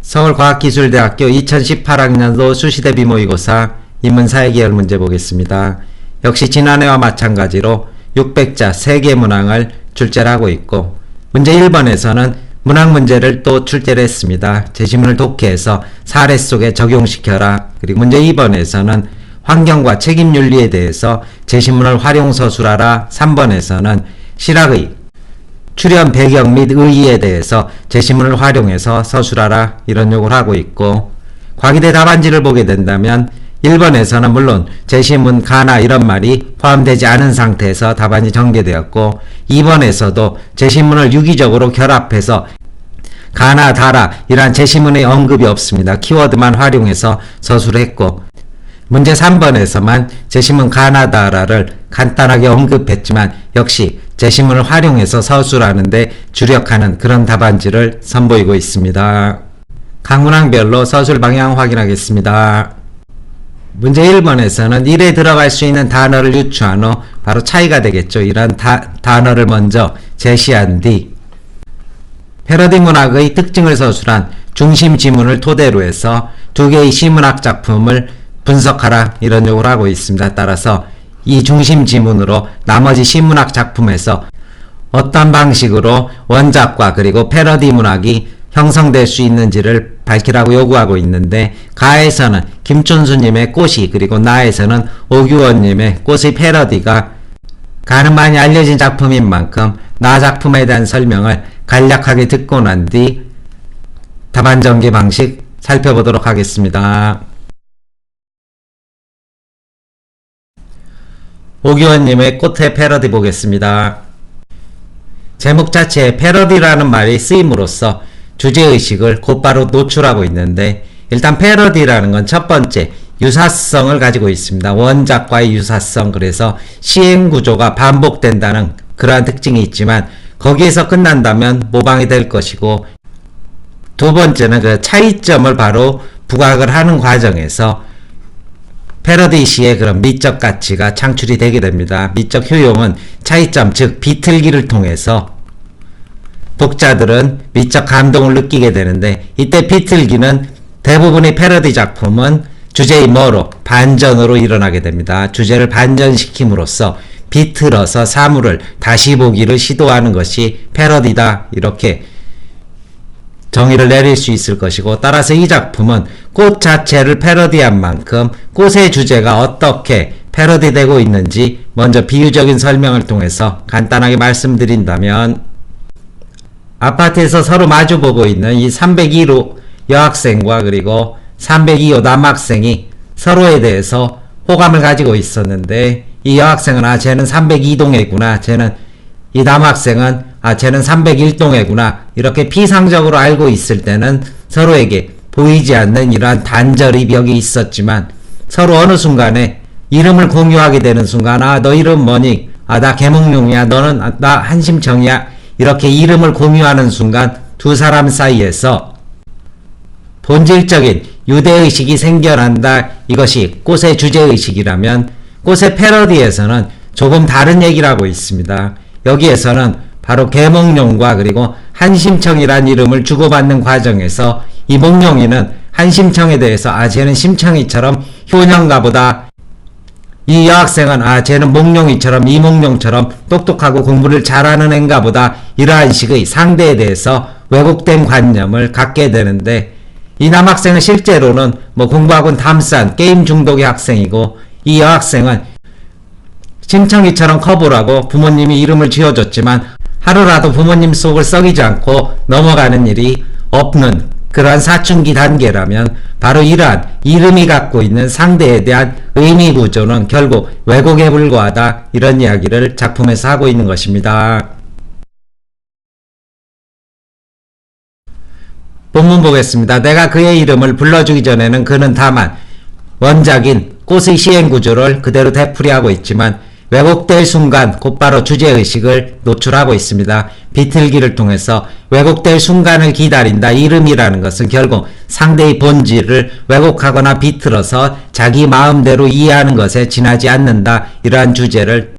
서울과학기술대학교 2018학년도 수시대비 모의고사 인문사회계열 문제 보겠습니다. 역시 지난해와 마찬가지로 600자 3개 문항을 출제를 하고 있고, 문제 1번에서는 문항 문제를 또 출제를 했습니다. 제시문을 독해해서 사례 속에 적용시켜라. 그리고 문제 2번에서는 환경과 책임윤리에 대해서 제시문을 활용서술하라. 3번에서는 실학의 출현 배경 및 의의에 대해서 제시문을 활용해서 서술하라, 이런 요구를 하고 있고, 과기대 답안지를 보게 된다면 1번에서는 물론 제시문, 가나 이런 말이 포함되지 않은 상태에서 답안이 전개되었고, 2번에서도 제시문을 유기적으로 결합해서 가나, 다라 이러한 제시문의 언급이 없습니다. 키워드만 활용해서 서술을 했고, 문제 3번에서만 제시문 가나, 다라를 간단하게 언급했지만 역시 제시문을 활용해서 서술하는데 주력하는 그런 답안지를 선보이고 있습니다. 각 문항별로 서술 방향 확인하겠습니다. 문제 1번에서는 1에 들어갈 수 있는 단어를 유추한 후 바로 차이가 되겠죠. 이런 단어를 먼저 제시한 뒤 패러디 문학의 특징을 서술한 중심 지문을 토대로 해서 두 개의 시문학 작품을 분석하라, 이런 요구를 하고 있습니다. 따라서 이 중심 지문으로 나머지 시문학 작품에서 어떤 방식으로 원작과 그리고 패러디 문학이 형성될 수 있는지를 밝히라고 요구하고 있는데, 가에서는 김춘수님의 꽃이, 그리고 나에서는 오규원님의 꽃의 패러디가 가는 많이 알려진 작품인 만큼 나 작품에 대한 설명을 간략하게 듣고 난 뒤 답안 전개 방식 살펴보도록 하겠습니다. 오규원님의 꽃의 패러디 보겠습니다. 제목 자체에 패러디라는 말이 쓰임으로써 주제의식을 곧바로 노출하고 있는데, 일단 패러디라는 건 첫 번째 유사성을 가지고 있습니다. 원작과의 유사성, 그래서 시행구조가 반복된다는 그러한 특징이 있지만 거기에서 끝난다면 모방이 될 것이고, 두 번째는 그 차이점을 바로 부각을 하는 과정에서 패러디 시의 그런 미적 가치가 창출이 되게 됩니다. 미적 효용은 차이점, 즉 비틀기를 통해서 독자들은 미적 감동을 느끼게 되는데, 이때 비틀기는 대부분의 패러디 작품은 주제의 뭐로? 반전으로 일어나게 됩니다. 주제를 반전시킴으로써 비틀어서 사물을 다시 보기를 시도하는 것이 패러디다, 이렇게 정의를 내릴 수 있을 것이고, 따라서 이 작품은 꽃 자체를 패러디한 만큼 꽃의 주제가 어떻게 패러디되고 있는지 먼저 비유적인 설명을 통해서 간단하게 말씀드린다면, 아파트에서 서로 마주보고 있는 이 302호 여학생과 그리고 302호 남학생이 서로에 대해서 호감을 가지고 있었는데, 이 여학생은 쟤는 302동이구나, 쟤는 이 남학생은 쟤는 301동이구나, 이렇게 피상적으로 알고 있을 때는 서로에게 보이지 않는 이러한 단절의 벽이 있었지만, 서로 어느 순간에 이름을 공유하게 되는 순간, 너 이름 뭐니? 나 개몽룡이야. 너는 나 한심청이야. 이렇게 이름을 공유하는 순간 두 사람 사이에서 본질적인 유대의식이 생겨난다. 이것이 꽃의 주제의식이라면, 꽃의 패러디에서는 조금 다른 얘기를 하고 있습니다. 여기에서는 바로 개몽룡과 그리고 한심청이란 이름을 주고받는 과정에서 이 몽룡이는 한심청에 대해서 쟤는 심청이처럼 효녀인가 보다, 이 여학생은 쟤는 몽룡이처럼 이몽룡처럼 똑똑하고 공부를 잘하는 애인가 보다, 이러한 식의 상대에 대해서 왜곡된 관념을 갖게 되는데, 이 남학생은 실제로는 공부학원 담싼 게임 중독의 학생이고, 이 여학생은 심청이처럼 커보라고 부모님이 이름을 지어줬지만 하루라도 부모님 속을 썩이지 않고 넘어가는 일이 없는 그러한 사춘기 단계라면, 바로 이러한 이름이 갖고 있는 상대에 대한 의미 구조는 결국 왜곡에 불과하다, 이런 이야기를 작품에서 하고 있는 것입니다. 본문 보겠습니다. 내가 그의 이름을 불러주기 전에는 그는 다만 원작인 꽃의 시행구조를 그대로 되풀이하고 있지만 왜곡될 순간 곧바로 주제의식을 노출하고 있습니다. 비틀기를 통해서 왜곡될 순간을 기다린다. 이름이라는 것은 결국 상대의 본질을 왜곡하거나 비틀어서 자기 마음대로 이해하는 것에 지나지 않는다. 이러한 주제를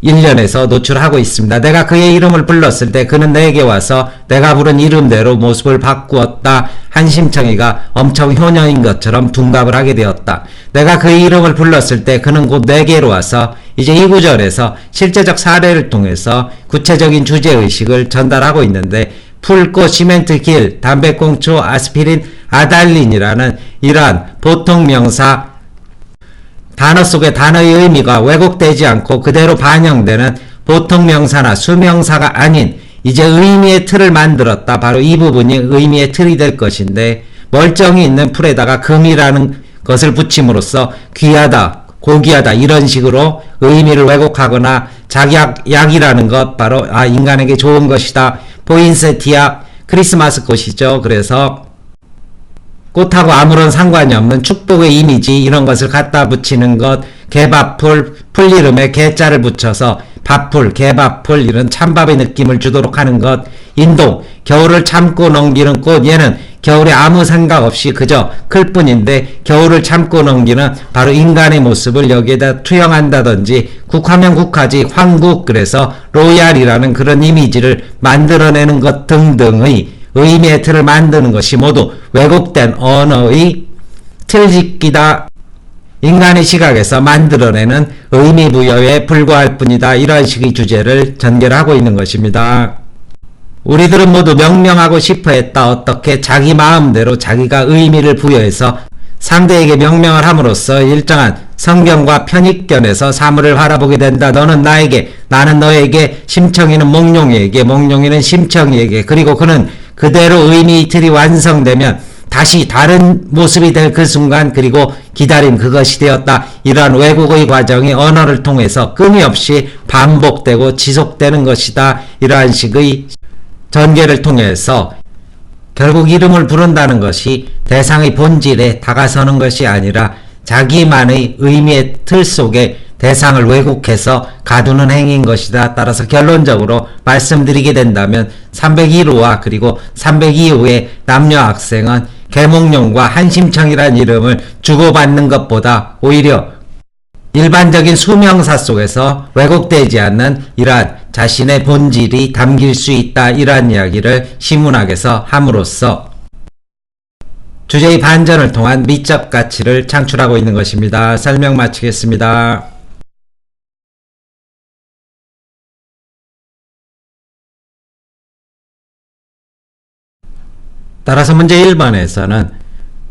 1년에서 노출하고 있습니다. 내가 그의 이름을 불렀을 때 그는 내게 와서 내가 부른 이름대로 모습을 바꾸었다. 한심청이가 엄청 효녀인 것처럼 둔갑을 하게 되었다. 내가 그의 이름을 불렀을 때 그는 곧 내게로 와서 이제 이 구절에서 실제적 사례를 통해서 구체적인 주제의식을 전달하고 있는데 풀, 꽃, 시멘트, 길, 담배꽁초, 아스피린, 아달린이라는 이러한 보통 명사 단어 속의 단어의 의미가 왜곡되지 않고 그대로 반영되는 보통 명사나 수명사가 아닌 이제 의미의 틀을 만들었다. 바로 이 부분이 의미의 틀이 될 것인데 멀쩡히 있는 풀에다가 금이라는 것을 붙임으로써 귀하다, 고귀하다 이런 식으로 의미를 왜곡하거나 약이라는 것 바로 인간에게 좋은 것이다. 포인세티아 크리스마스 꽃이죠. 그래서 꽃하고 아무런 상관이 없는 축복의 이미지 이런 것을 갖다 붙이는 것, 개밥풀, 풀 이름에 개자를 붙여서 밥풀, 개밥풀 이런 찬밥의 느낌을 주도록 하는 것, 인동, 겨울을 참고 넘기는 꽃, 얘는 겨울에 아무 생각 없이 그저 클 뿐인데 겨울을 참고 넘기는 바로 인간의 모습을 여기에다 투영한다든지 국하면 국하지 황국 그래서 로얄이라는 그런 이미지를 만들어내는 것 등등의 의미의 틀을 만드는 것이 모두 왜곡된 언어의 틀짓기다. 인간의 시각에서 만들어내는 의미 부여에 불과할 뿐이다. 이런 식의 주제를 전개하고 있는 것입니다. 우리들은 모두 명명하고 싶어 했다. 어떻게 자기 마음대로 자기가 의미를 부여해서 상대에게 명명을 함으로써 일정한 성경과 편익견에서 사물을 바라보게 된다. 너는 나에게, 나는 너에게, 심청이는 몽룡이에게, 몽룡이는 심청이에게, 그리고 그는 그대로 의미 틀이 완성되면 다시 다른 모습이 될 그 순간 그리고 기다림 그것이 되었다. 이러한 왜곡의 과정이 언어를 통해서 끊임없이 반복되고 지속되는 것이다. 이러한 식의 전개를 통해서 결국 이름을 부른다는 것이 대상의 본질에 다가서는 것이 아니라 자기만의 의미의 틀 속에 대상을 왜곡해서 가두는 행위인 것이다. 따라서 결론적으로 말씀드리게 된다면 301호와 그리고 302호의 남녀 학생은 계몽룡과 한심청이라는 이름을 주고받는 것보다 오히려 일반적인 수명사 속에서 왜곡되지 않는 이러한 자신의 본질이 담길 수 있다. 이러한 이야기를 시문학에서 함으로써 주제의 반전을 통한 미적 가치를 창출하고 있는 것입니다. 설명 마치겠습니다. 따라서 문제 1번에서는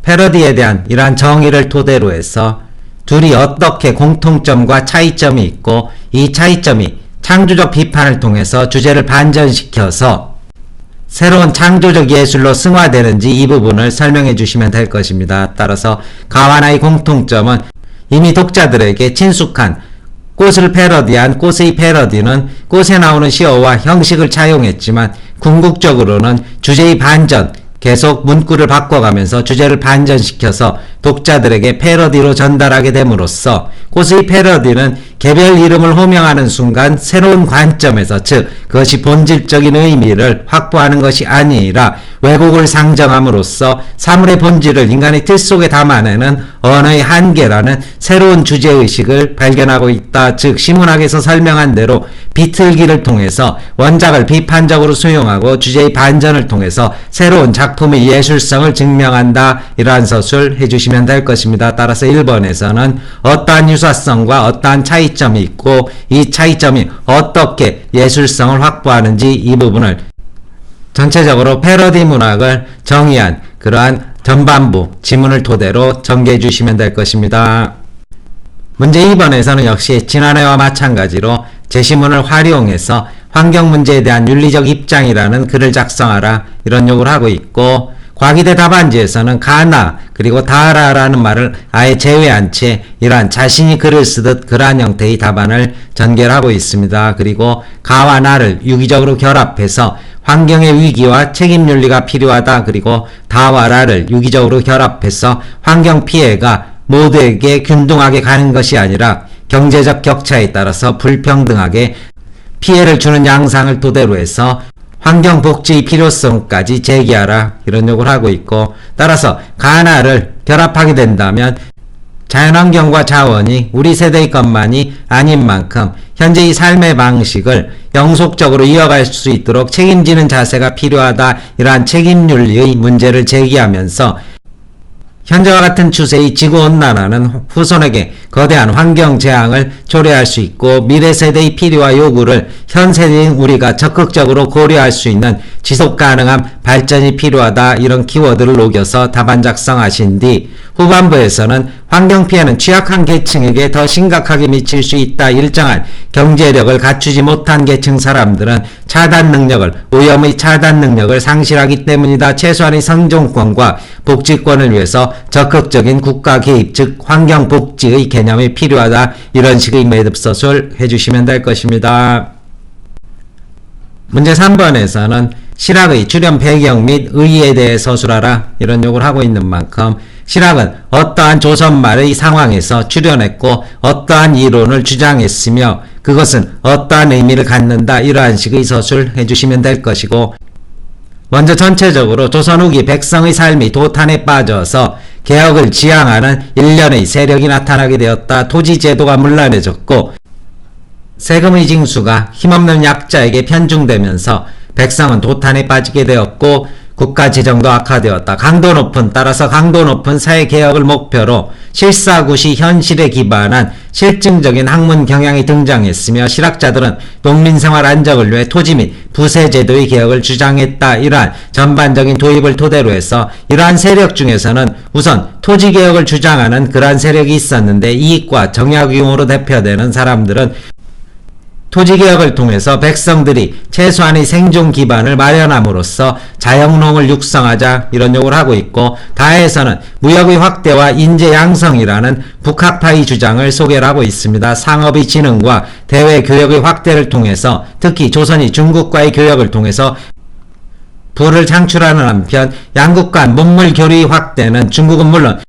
패러디에 대한 이러한 정의를 토대로 해서 둘이 어떻게 공통점과 차이점이 있고 이 차이점이 창조적 비판을 통해서 주제를 반전시켜서 새로운 창조적 예술로 승화되는지 이 부분을 설명해 주시면 될 것입니다. 따라서 가와나의 공통점은 이미 독자들에게 친숙한 꽃을 패러디한 꽃의 패러디는 꽃에 나오는 시어와 형식을 차용했지만 궁극적으로는 주제의 반전, 계속 문구를 바꿔가면서 주제를 반전시켜서 독자들에게 패러디로 전달하게 됨으로써 꽃의 패러디는 개별 이름을 호명하는 순간 새로운 관점에서 즉 그것이 본질적인 의미를 확보하는 것이 아니라 왜곡을 상정함으로써 사물의 본질을 인간의 틀 속에 담아내는 언어의 한계라는 새로운 주제의식을 발견하고 있다. 즉 시문학에서 설명한 대로 비틀기를 통해서 원작을 비판적으로 수용하고 주제의 반전을 통해서 새로운 작품의 예술성을 증명한다. 이러한 서술 해주시면 될 것입니다. 따라서 1번에서는 어떠한 유사성과 어떠한 차이점이 있고 이 차이점이 어떻게 예술성을 확보하는지 이 부분을 전체적으로 패러디 문학을 정의한 그러한 전반부 지문을 토대로 전개해 주시면 될 것입니다. 문제 2번에서는 역시 지난해와 마찬가지로 제시문을 활용해서 환경 문제에 대한 윤리적 입장이라는 글을 작성하라 이런 요구를 하고 있고 과기대 답안지에서는 가나 그리고 다라라는 말을 아예 제외한 채 이러한 자신이 글을 쓰듯 그러한 형태의 답안을 전개하고 있습니다. 그리고 가와 나를 유기적으로 결합해서 환경의 위기와 책임윤리가 필요하다. 그리고 다와 라를 유기적으로 결합해서 환경 피해가 모두에게 균등하게 가는 것이 아니라 경제적 격차에 따라서 불평등하게 피해를 주는 양상을 토대로 해서 환경복지의 필요성까지 제기하라 이런 요구를 하고 있고 따라서 가나를 결합하게 된다면 자연환경과 자원이 우리 세대의 것만이 아닌 만큼 현재 이 삶의 방식을 영속적으로 이어갈 수 있도록 책임지는 자세가 필요하다. 이러한 책임윤리의 문제를 제기하면서 현재와 같은 추세의 지구온난화는 후손에게 거대한 환경재앙을 초래할 수 있고 미래 세대의 필요와 요구를 현 세대인 우리가 적극적으로 고려할 수 있는 지속가능한 발전이 필요하다. 이런 키워드를 녹여서 답안 작성하신 뒤 후반부에서는 환경피해는 취약한 계층에게 더 심각하게 미칠 수 있다. 일정한 경제력을 갖추지 못한 계층 사람들은 차단 능력을, 오염의 차단 능력을 상실하기 때문이다. 최소한의 생존권과 복지권을 위해서 적극적인 국가 개입, 즉 환경복지의 개념이 필요하다. 이런 식의 매듭서술 해주시면 될 것입니다. 문제 3번에서는 실학의 출현 배경 및 의의에 대해 서술하라. 이런 요구를 하고 있는 만큼 실학은 어떠한 조선 말의 상황에서 출현했고 어떠한 이론을 주장했으며 그것은 어떠한 의미를 갖는다. 이러한 식의 서술 해주시면 될 것이고, 먼저 전체적으로 조선 후기 백성의 삶이 도탄에 빠져서 개혁을 지향하는 일련의 세력이 나타나게 되었다. 토지제도가 문란해졌고 세금의 징수가 힘없는 약자에게 편중되면서 백성은 도탄에 빠지게 되었고 국가재정도 악화되었다. 따라서 강도 높은 사회개혁을 목표로 실사구시 현실에 기반한 실증적인 학문 경향이 등장했으며 실학자들은 농민생활 안정을 위해 토지 및 부세제도의 개혁을 주장했다. 이러한 전반적인 도입을 토대로 해서 이러한 세력 중에서는 우선 토지개혁을 주장하는 그러한 세력이 있었는데 이익과 정약용으로 대표되는 사람들은 토지개혁을 통해서 백성들이 최소한의 생존 기반을 마련함으로써 자영농을 육성하자. 이런 요구를 하고 있고, 다해에서는 무역의 확대와 인재 양성이라는 북학파의 주장을 소개를 하고 있습니다. 상업의 진흥과 대외 교역의 확대를 통해서 특히 조선이 중국과의 교역을 통해서 부를 창출하는 한편 양국 간 문물 교류의 확대는 중국은 물론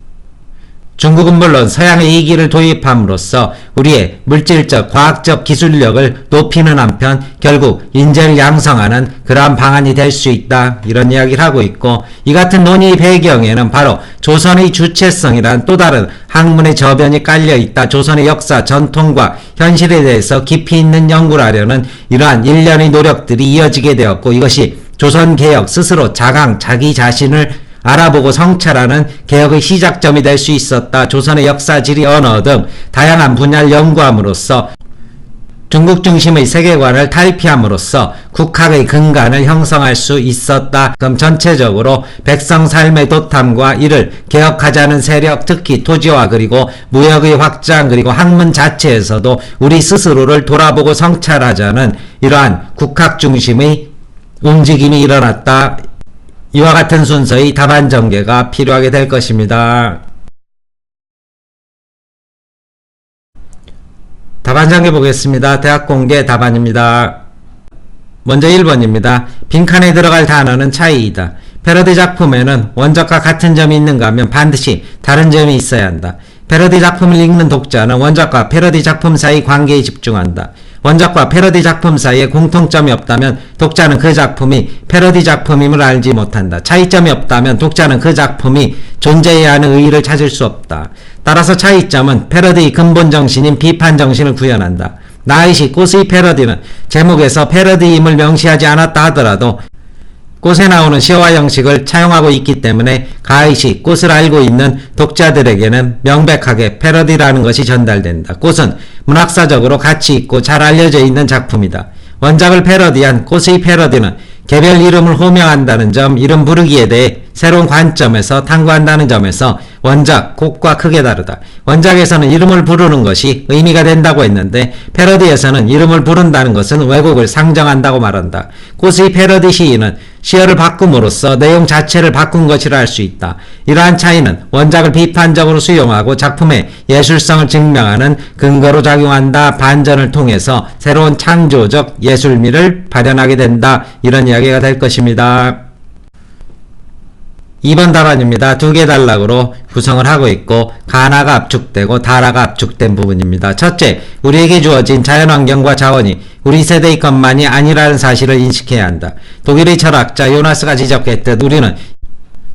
서양의 이기를 도입함으로써 우리의 물질적, 과학적 기술력을 높이는 한편 결국 인재를 양성하는 그러한 방안이 될 수 있다. 이런 이야기를 하고 있고, 이 같은 논의의 배경에는 바로 조선의 주체성이란 또 다른 학문의 저변이 깔려있다. 조선의 역사, 전통과 현실에 대해서 깊이 있는 연구를 하려는 이러한 일련의 노력들이 이어지게 되었고, 이것이 조선개혁 스스로 자기 자신을 알아보고 성찰하는 개혁의 시작점이 될 수 있었다. 조선의 역사, 지리, 언어 등 다양한 분야를 연구함으로써 중국 중심의 세계관을 탈피함으로써 국학의 근간을 형성할 수 있었다. 그럼 전체적으로 백성 삶의 도탐과 이를 개혁하자는 세력, 특히 토지화 그리고 무역의 확장 그리고 학문 자체에서도 우리 스스로를 돌아보고 성찰하자는 이러한 국학 중심의 움직임이 일어났다. 이와 같은 순서의 답안 전개가 필요하게 될 것입니다. 답안 전개 보겠습니다. 대학 공개 답안입니다. 먼저 1번입니다. 빈칸에 들어갈 단어는 차이이다. 패러디 작품에는 원작과 같은 점이 있는가 하면 반드시 다른 점이 있어야 한다. 패러디 작품을 읽는 독자는 원작과 패러디 작품 사이 관계에 집중한다. 원작과 패러디 작품 사이에 공통점이 없다면 독자는 그 작품이 패러디 작품임을 알지 못한다. 차이점이 없다면 독자는 그 작품이 존재해야 하는 의의를 찾을 수 없다. 따라서 차이점은 패러디의 근본 정신인 비판 정신을 구현한다. 나이시 꽃의 패러디는 제목에서 패러디임을 명시하지 않았다 하더라도 꽃에 나오는 시와 형식을 차용하고 있기 때문에 가히시 꽃을 알고 있는 독자들에게는 명백하게 패러디라는 것이 전달된다. 꽃은 문학사적으로 가치 있고 잘 알려져 있는 작품이다. 원작을 패러디한 꽃의 패러디는 개별 이름을 호명한다는 점, 이름 부르기에 대해 새로운 관점에서 탐구한다는 점에서 원작, 꽃과 크게 다르다. 원작에서는 이름을 부르는 것이 의미가 된다고 했는데 패러디에서는 이름을 부른다는 것은 왜곡을 상정한다고 말한다. 꽃의 패러디 시인은 시어를 바꿈으로써 내용 자체를 바꾼 것이라 할 수 있다. 이러한 차이는 원작을 비판적으로 수용하고 작품의 예술성을 증명하는 근거로 작용한다. 반전을 통해서 새로운 창조적 예술미를 발현하게 된다. 이런 이야기가 될 것입니다. 2번 답안입니다. 두 개 단락으로 구성을 하고 있고 가나가 압축되고 다라가 압축된 부분입니다. 첫째, 우리에게 주어진 자연환경과 자원이 우리 세대의 것만이 아니라는 사실을 인식해야 한다. 독일의 철학자 요나스가 지적했듯 우리는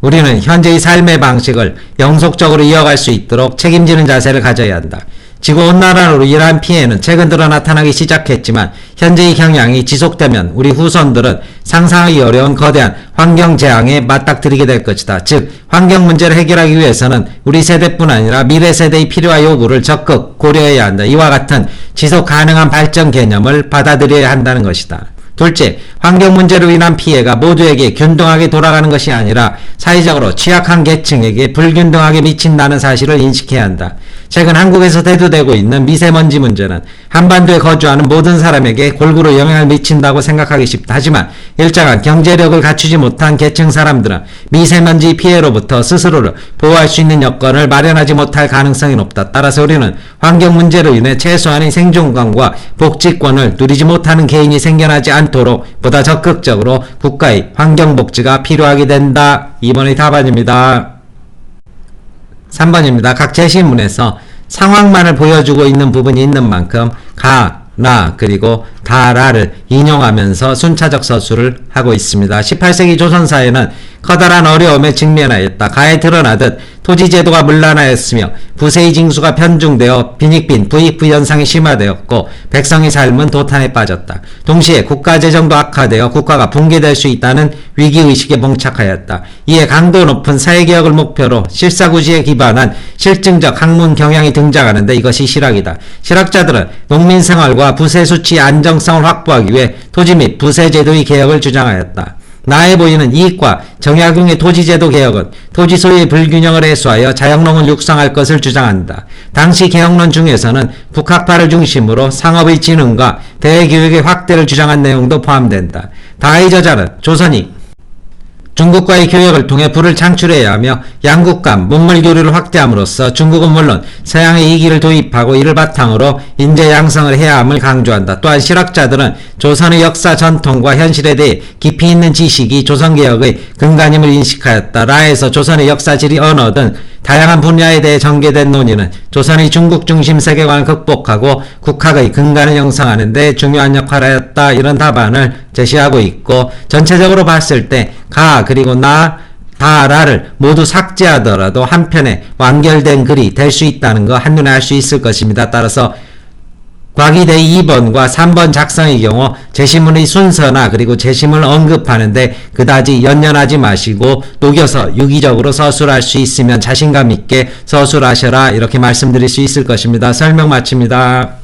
우리는 현재의 삶의 방식을 영속적으로 이어갈 수 있도록 책임지는 자세를 가져야 한다. 지구온난화로 인한 피해는 최근 들어 나타나기 시작했지만 현재의 경향이 지속되면 우리 후손들은 상상하기 어려운 거대한 환경재앙에 맞닥뜨리게 될 것이다. 즉, 환경 문제를 해결하기 위해서는 우리 세대뿐 아니라 미래 세대의 필요와 요구를 적극 고려해야 한다. 이와 같은 지속 가능한 발전 개념을 받아들여야 한다는 것이다. 둘째, 환경 문제로 인한 피해가 모두에게 균등하게 돌아가는 것이 아니라 사회적으로 취약한 계층에게 불균등하게 미친다는 사실을 인식해야 한다. 최근 한국에서 대두되고 있는 미세먼지 문제는 한반도에 거주하는 모든 사람에게 골고루 영향을 미친다고 생각하기 쉽다. 하지만 일정한 경제력을 갖추지 못한 계층 사람들은 미세먼지 피해로부터 스스로를 보호할 수 있는 여건을 마련하지 못할 가능성이 높다. 따라서 우리는 환경 문제로 인해 최소한의 생존권과 복지권을 누리지 못하는 개인이 생겨나지 않도록 보다 적극적으로 국가의 환경복지가 필요하게 된다. 2번의 답안입니다. 3번입니다. 각 제시문에서 상황만을 보여주고 있는 부분이 있는 만큼 가, 나, 그리고 다, 라를 인용하면서 순차적 서술을 하고 있습니다. 18세기 조선사회는 커다란 어려움에 직면하였다. 가에 드러나듯 토지제도가 문란하였으며 부세의 징수가 편중되어 빈익빈 부익부 현상이 심화되었고 백성의 삶은 도탄에 빠졌다. 동시에 국가재정도 악화되어 국가가 붕괴될 수 있다는 위기의식에 봉착하였다. 이에 강도 높은 사회개혁을 목표로 실사구시에 기반한 실증적 학문 경향이 등장하는데 이것이 실학이다. 실학자들은 농민생활과 부세수치 안정성을 확보하기 위해 토지 및 부세제도의 개혁을 주장하였다. 나해 보이는 이익과 정약용의 토지제도 개혁은 토지 소유의 불균형을 해소하여 자영농을 육성할 것을 주장한다. 당시 개혁론 중에서는 북학파를 중심으로 상업의 진흥과 대외교육의 확대를 주장한 내용도 포함된다. 다의 저자는 조선이 중국과의 교역을 통해 부를 창출해야 하며 양국 간 문물 교류를 확대함으로써 중국은 물론 서양의 이기를 도입하고 이를 바탕으로 인재 양성을 해야 함을 강조한다. 또한 실학자들은 조선의 역사 전통과 현실에 대해 깊이 있는 지식이 조선개혁의 근간임을 인식하였다. 라에서 조선의 역사지리 언어 등 다양한 분야에 대해 전개된 논의는 조선의 중국 중심 세계관을 극복하고 국학의 근간을 형성하는 데 중요한 역할을 하였다. 이런 답안을 제시하고 있고, 전체적으로 봤을 때 가, 그리고 나, 다, 라를 모두 삭제하더라도 한 편의 완결된 글이 될 수 있다는 거 한눈에 알 수 있을 것입니다. 따라서 과기대의 2번과 3번 작성의 경우 제시문의 순서나 그리고 제시문을 언급하는데 그다지 연연하지 마시고 녹여서 유기적으로 서술할 수 있으면 자신감 있게 서술하셔라, 이렇게 말씀드릴 수 있을 것입니다. 설명 마칩니다.